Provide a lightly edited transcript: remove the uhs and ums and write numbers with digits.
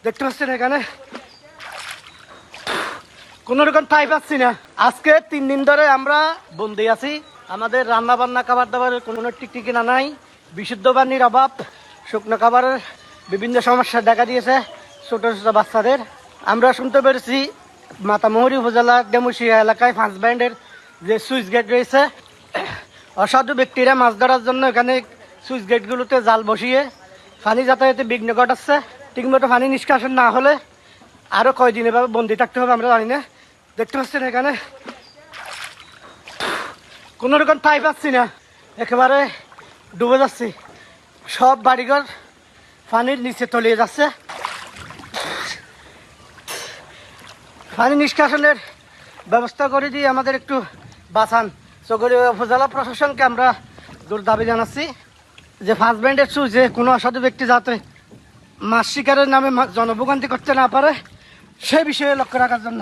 দেখতে পাচ্ছেন এখানে কোনো রকম ঠাই পাচ্ছি না। আজকে 3 দিন ধরে আমরা বন্দি আছি। আমাদের রান্না বান্না খাবার দাবারের কোনো টিকটিকিনা নাই, বিশুদ্ধ পানির অভাব, শুকনো খাবারের বিভিন্ন সমস্যা দেখা দিয়েছে ছোট ছোট বাচ্চাদের। আমরা শুনতে পেরেছি মাতামুহুরী উপজেলার ডেমুশিয়া এলাকায় 5 ব্যান্ডের যে সুইচ গেট রয়েছে, অসাধু ব্যক্তিরা মাছ ধরার জন্য এখানে সুইচ গেটগুলোতে জাল বসিয়ে পানি যাতায়াতে বিঘ্ন ঘটাচ্ছে। ঠিকমতো পানি নিষ্কাশন না হলে আরও কয়দিন এভাবে বন্দি থাকতে হবে আমরা জানি না। দেখতে পাচ্ছেন এখানে কোনো রকম ঠাই পাচ্ছি না, একেবারে ডুবে যাচ্ছি। সব বাড়িঘর পানির নিচে তলিয়ে যাচ্ছে। পানি নিষ্কাশনের ব্যবস্থা করে দিয়ে আমাদের একটু বাঁচান। চকরিয়া উপজেলা প্রশাসনকে আমরা জোর দাবি জানাচ্ছি যে 5 ব্যান্ডের সুইচে কোনো অসাধু ব্যক্তি যাতে মাছ শিকারের নামে জনভোগান্তি করতে না পারে সে বিষয়ে লক্ষ্য রাখার জন্য।